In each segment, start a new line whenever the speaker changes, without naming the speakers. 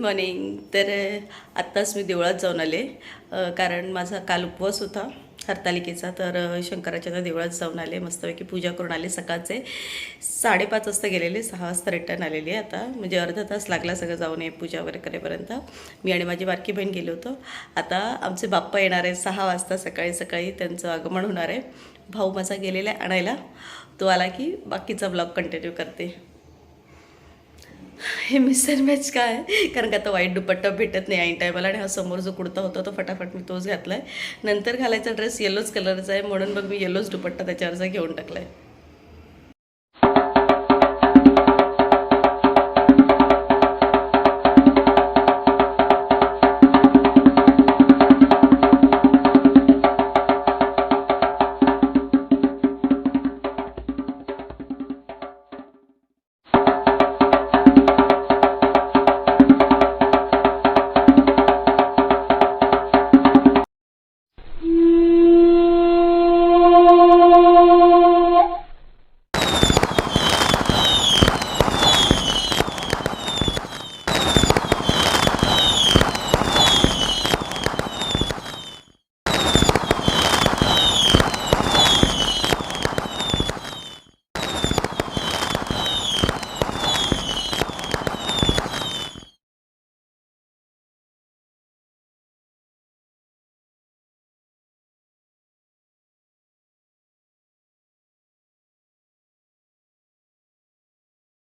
Morning. तर आत्ताच मी देवळात जाऊन आले, कारण माझा काल उपवास होता हरतालिकेचा. तर शंकराच्या देवळात जाऊन आले, मस्तपैकी पूजा करून आले. सकाळचे 5:30 वाजता गेलेले, 6 वाजता रिटर्न आलेले. आता म्हणजे अर्धा तास लागला सगळं जाऊन पूजा वगैरे करेपर्यंत. मी आणि माझी बारकी बहीण गेलो होतो. आता आमचे बाप्पा येणार आहे 6 वाजता, सकाळी सकाळी त्यांचं आगमन होणार आहे. भाऊ माझा गेलेला आहे आणायला, तो आला की बाकीचा ब्लॉग कंटिन्यू करते. हे मिसर मॅच काय आहे, कारण का आता वाईट दुपट्टा भेटत नाही ऐन टायमाला, आणि हा समोर जो कुर्ता होता तो फटाफट मी तोच घातला आहे. नंतर घालायचा ड्रेस येलोच कलरचा आहे, म्हणून मग मी येलोच दुपट्टा त्याच्यावरचा घेऊन टाकला आहे.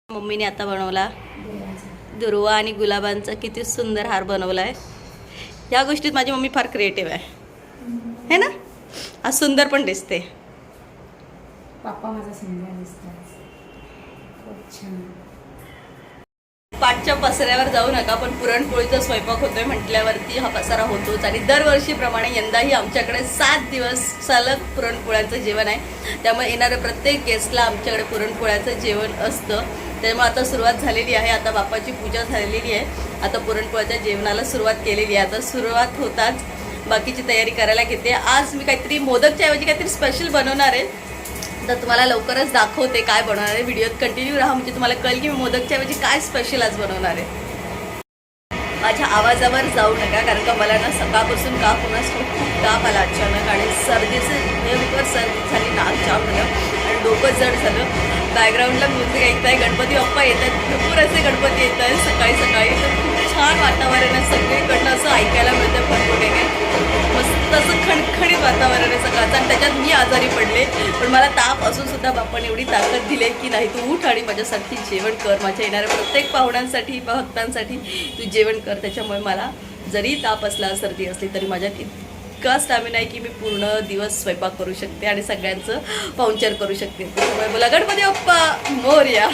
मम्मीने आता बनवला दुर्वा आणि गुलाबांचा किती सुंदर हार बनवला आहे. या गोष्टीत माझी मम्मी फार क्रिएटिव्ह आहे, है ना. आज सुंदर पण दिसते.
पापा माझा सुंदर दिसतात, खूप छान.
पाठच्या पसऱ्यावर जाऊ नका, पण पुरणपोळीचा स्वयंपाक होतोय म्हटल्यावरती हा पसारा होतोच. आणि दरवर्षीप्रमाणे यंदाही आमच्याकडे 7 दिवस सलग पुरणपोळ्यांचं जेवण आहे. त्यामुळे येणाऱ्या प्रत्येक गेस्टला आमच्याकडे पुरणपोळ्याचं जेवण असतं. त्यामुळे आता सुरुवात झालेली आहे. आता बाप्पाची पूजा झालेली आहे, आता पुरणपोळ्याच्या जेवणाला सुरुवात केलेली आहे. आता सुरुवात होताच बाकीची तयारी करायला घेते. आज मी काहीतरी मोदकच्या ऐवजी काहीतरी स्पेशल बनवणार आहे, तर तुम्हाला लवकरच दाखवते काय बनवणार आहे. व्हिडिओत कंटिन्यू राहा, म्हणजे तुम्हाला कळेल की मी मोदकच्या ऐवजी काय स्पेशल आज बनवणार आहे. माझ्या आवाजावर जाऊ नका, कारण का मला ना सकाळपासून का कोणास खूप ताप आला अचानक, आणि सर्दीचं भयंकर सर्दी झाली, नाक जाम झालं आणि डोकं जड झालं. बॅकग्राऊंडला म्युझिक ऐकत आहे, गणपती बाप्पा येत आहेत, भरपूर असे गणपती येत आहेत सकाळी सकाळी. तर खूप छान वातावरण आहे, सगळीकडनं असं ऐकायला मिळतं भरपूर मस्त असं खणखणीत वातावरण आहे सकाळचं. आणि त्याच्यात मी आजारी पडले, पण मला ताप असून सुद्धा बाप्पाने एवढी ताकद दिली की नाही, तू उठ आणि माझ्यासाठी जेवण कर, माझ्या येणाऱ्या प्रत्येक पाहुण्यांसाठी भक्तांसाठी तू जेवण कर. त्याच्यामुळे मला जरी ताप असला, सर्दी असली, तरी माझ्यात इतका स्टॅमिना आहे की मी पूर्ण दिवस स्वयंपाक करू शकते आणि सगळ्यांचं पाहुणचार करू शकते. त्यामुळे बोला गणपती बाप्पा मोरया.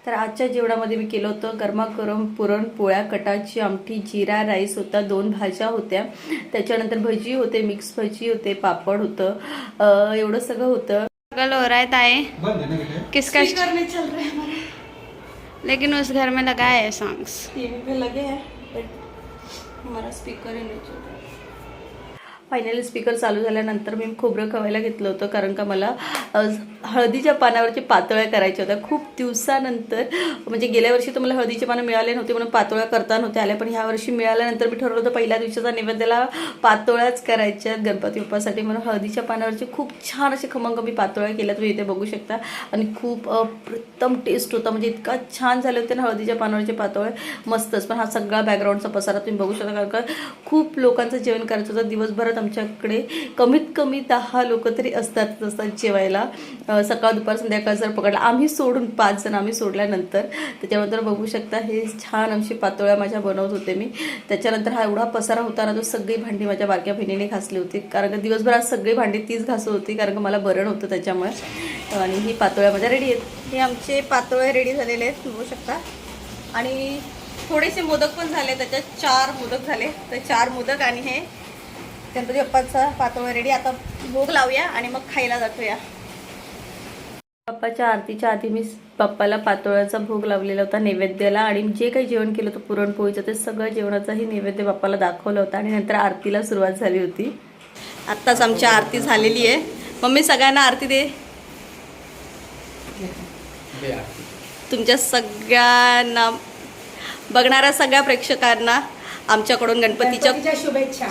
तर आजच्या जेवणामध्ये मी केलं होतं गरमागरम पुरणपोळ्या, कटाची आमटी, जिरा राईस होता, 2 भाज्या होत्या, त्याच्यानंतर भजी होते, मिक्स भजी होते, पापड होतं, एवढं सगळं होतं.
गल हो रहा है ताए, किसका
स्पीकर नहीं चल रहा है हमारे,
लेकिन उस घर में लगा है सॉन्ग्स.
टीवी पे लगे हैं बट हमारा स्पीकर ही नहीं चल रहा. फायनली स्पीकर चालू झाल्यानंतर मी खोबरं खवायला घेतलं होतं, कारण का मला हळदीच्या पानावरची पातोळ्या करायच्या होत्या खूप दिवसानंतर. म्हणजे गेल्या वर्षी तर मला हळदीचे पानं मिळाले नव्हते म्हणून पातोळ्या करता नव्हत्या आल्या, पण ह्या वर्षी मिळाल्यानंतर मी ठरवलं होतं पहिल्या दिवसाचा नैवेद्याला पातोळ्याच करायच्या गणपती बाप्पासाठी, म्हणून हळदीच्या पानावरची खूप छान असे खमंग मी पातोळ्या केल्या, तुम्ही इथे बघू शकता. आणि खूप अप्रतिम टेस्ट होता, म्हणजे इतका छान झाले होते ना हळदीच्या पानावरचे पातोळे, मस्तच. पण हा सगळा बॅकग्राऊंडचा पसारा तुम्ही बघू शकता, कारण का खूप लोकांचं जेवण करायचं होतं दिवसभरात. आमच्याकडे कमीत कमी 10 लोक तरी असतात जेवायला, सकाळ दुपार संध्याकाळ जर पकडला, आम्ही सोडून 5 जण आम्ही सोडल्यानंतर. त्याच्यानंतर बघू शकता हे छान आमची पातोळ्या माझ्या बनवत होते मी. त्याच्यानंतर हा एवढा पसारा होता ना, तो सगळी भांडी माझ्या बारक्या बहिणीने घासली होती, कारण का दिवसभरात सगळी भांडी तीच घासत होती, कारण का मला बरं होतं त्याच्यामुळे. आणि ही पातोळ्या माझ्या रेडी आहेत. हे आमचे पातोळे रेडी झालेले आहेत, बघू शकता. आणि थोडेसे मोदक पण झाले, त्याच्यात 4 मोदक झाले, तर 4 मोदक आणि हे गणपती बाप्पाचा पातोळा रेडी. आता भोग लावूया आणि मग खायला जातोया. बाप्पाच्या आरतीच्या आधी मी बाप्पाला पातोळ्याचा भोग लावलेला होता नैवेद्याला, आणि जे काही जेवण केलं होतं पुरणपोळीचं ते सगळं जेवणाचाही नैवेद्य बाप्पाला दाखवलं होतं, आणि नंतर आरतीला सुरुवात झाली होती. आत्ताच आमची आरती झालेली आहे. मम्मी सगळ्यांना आरती दे. तुमच्या सगळ्यांना, बघणाऱ्या सगळ्या प्रेक्षकांना आमच्याकडून गणपतीच्या
शुभेच्छा.